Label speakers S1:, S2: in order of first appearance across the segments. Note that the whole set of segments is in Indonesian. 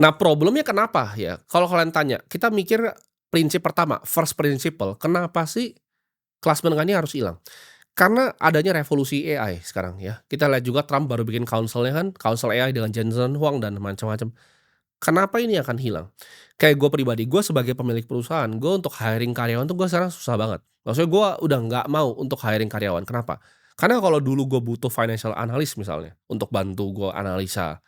S1: Nah, problemnya kenapa ya, kalau kalian tanya, kita mikir prinsip pertama, first principle, kenapa sih kelas menengah ini harus hilang? Karena adanya revolusi AI sekarang ya. Kita lihat juga Trump baru bikin council-nya kan, council AI dengan Jensen Huang dan macam-macam. Kenapa ini akan hilang? Kayak gue pribadi, gue sebagai pemilik perusahaan, gue untuk hiring karyawan tuh gue sekarang susah banget. Maksudnya gue udah nggak mau untuk hiring karyawan, kenapa? Karena kalau dulu gue butuh financial analyst misalnya, untuk bantu gue analisa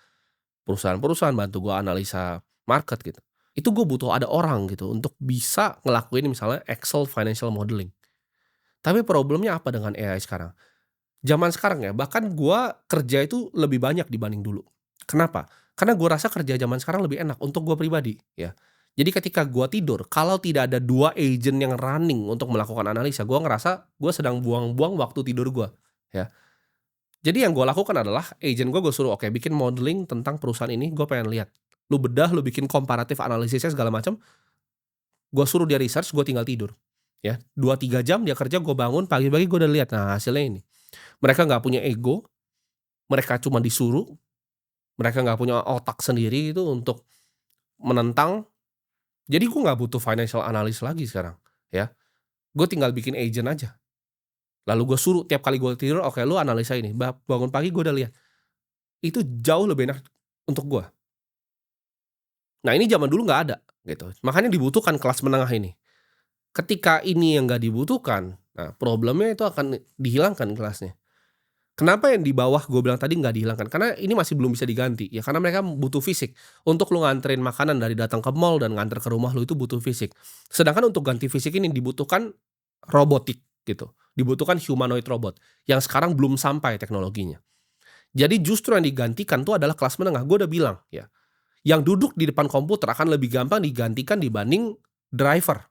S1: perusahaan-perusahaan, bantu gue analisa market gitu. Itu gue butuh ada orang gitu untuk bisa ngelakuin misalnya Excel financial modeling. Tapi problemnya apa dengan AI sekarang? Zaman sekarang ya, bahkan gue kerja itu lebih banyak dibanding dulu. Kenapa? Karena gue rasa kerja zaman sekarang lebih enak untuk gue pribadi ya. Jadi ketika gue tidur, kalau tidak ada 2 agent yang running untuk melakukan analisa, gue ngerasa gue sedang buang-buang waktu tidur gue ya. Jadi yang gue lakukan adalah agent gue suruh, "Oke, bikin modeling tentang perusahaan ini, gue pengen lihat." Lu bedah, lu bikin komparatif analisisnya segala macam, gue suruh dia research, gue tinggal tidur, ya. 2 3 jam dia kerja, gue bangun pagi-pagi gue udah lihat, nah hasilnya ini. Mereka nggak punya ego, mereka cuma disuruh, mereka nggak punya otak sendiri itu untuk menentang, jadi gue nggak butuh financial analyst lagi sekarang, ya. Gue tinggal bikin agent aja, lalu gue suruh tiap kali gue tidur, "Oke, lu analisa ini." Bangun pagi gue udah lihat. Itu jauh lebih enak untuk gue. Nah, ini zaman dulu nggak ada, gitu. Makanya dibutuhkan kelas menengah ini. Ketika ini yang nggak dibutuhkan, nah problemnya itu akan dihilangkan kelasnya. Kenapa yang di bawah gue bilang tadi nggak dihilangkan? Karena ini masih belum bisa diganti, ya karena mereka butuh fisik. Untuk lu nganterin makanan dari datang ke mall dan nganter ke rumah lu itu butuh fisik. Sedangkan untuk ganti fisik ini dibutuhkan robotik gitu, dibutuhkan humanoid robot, yang sekarang belum sampai teknologinya. Jadi justru yang digantikan tuh adalah kelas menengah, gue udah bilang ya, yang duduk di depan komputer akan lebih gampang digantikan dibanding driver.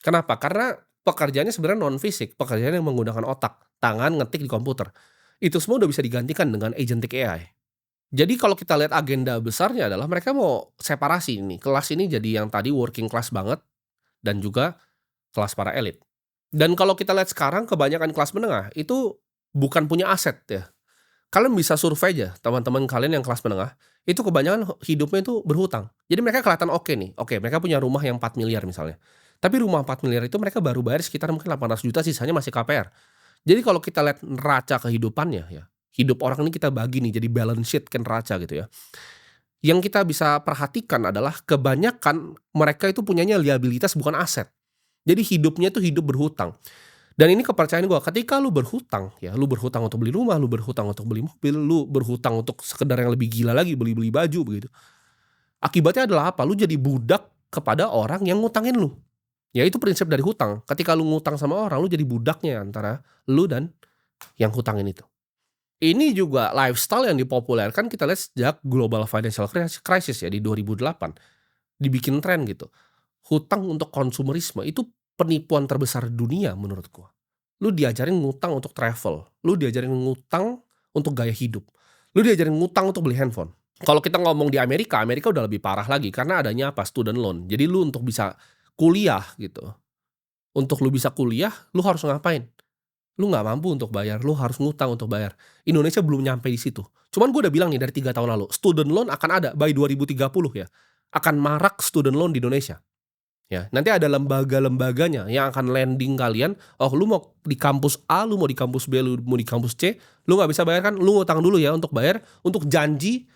S1: Kenapa? Karena pekerjaannya sebenarnya non fisik, pekerjaan yang menggunakan otak, tangan ngetik di komputer. Itu semua udah bisa digantikan dengan agentic AI. Jadi kalau kita lihat agenda besarnya adalah mereka mau separasi ini, kelas ini jadi yang tadi working class banget dan juga kelas para elit. Dan kalau kita lihat sekarang kebanyakan kelas menengah itu bukan punya aset ya. Kalian bisa survei aja teman-teman kalian yang kelas menengah, itu kebanyakan hidupnya itu berhutang. Jadi mereka kelihatan oke nih, oke mereka punya rumah yang 4 miliar misalnya. Tapi rumah 4 miliar itu mereka baru bayar sekitar mungkin 800 juta, sisanya masih KPR. Jadi kalau kita lihat neraca kehidupannya ya, hidup orang ini kita bagi nih jadi balance sheet kan neraca gitu ya. Yang kita bisa perhatikan adalah kebanyakan mereka itu punyanya liabilitas bukan aset. Jadi hidupnya itu hidup berhutang. Dan ini kepercayaan gue, ketika lu berhutang ya, lu berhutang untuk beli rumah, lu berhutang untuk beli mobil, lu berhutang untuk sekedar yang lebih gila lagi beli-beli baju begitu. Akibatnya adalah apa? Lu jadi budak kepada orang yang ngutangin lu. Ya itu prinsip dari hutang. Ketika lu ngutang sama orang, lu jadi budaknya antara lu dan yang hutangin itu. Ini juga lifestyle yang dipopulerkan kita lihat sejak global financial crisis ya di 2008. Dibikin tren gitu. Hutang untuk konsumerisme itu penipuan terbesar dunia menurut gua. Lu diajarin ngutang untuk travel, lu diajarin ngutang untuk gaya hidup, lu diajarin ngutang untuk beli handphone. Kalau kita ngomong di Amerika, Amerika udah lebih parah lagi karena adanya apa? Student loan. Jadi lu untuk bisa kuliah gitu, untuk lu bisa kuliah, lu harus ngapain? Lu nggak mampu untuk bayar, lu harus ngutang untuk bayar. Indonesia belum nyampe di situ. Cuman gue udah bilang nih dari 3 tahun lalu, student loan akan ada by 2030 ya. Akan marak student loan di Indonesia. Ya, nanti ada lembaga-lembaganya yang akan lending kalian, oh lu mau di kampus A, lu mau di kampus B, lu mau di kampus C, lu nggak bisa bayar kan, lu ngutang dulu ya untuk bayar, untuk janji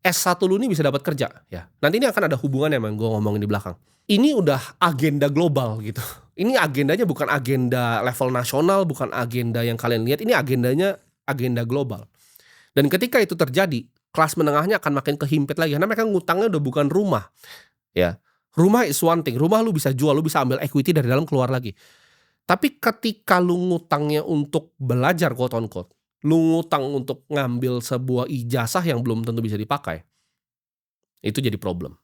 S1: S1 lu ini bisa dapat kerja, ya. Nanti ini akan ada hubungannya sama yang gua ngomongin di belakang. Ini udah agenda global gitu. Ini agendanya bukan agenda level nasional, bukan agenda yang kalian lihat, ini agendanya agenda global. Dan ketika itu terjadi, kelas menengahnya akan makin kehimpit lagi karena mereka ngutangnya udah bukan rumah, ya. Rumah is one thing, rumah lu bisa jual, lu bisa ambil equity dari dalam keluar lagi. Tapi ketika lu ngutangnya untuk belajar quote on quote, lu ngutang untuk ngambil sebuah ijazah yang belum tentu bisa dipakai, itu jadi problem.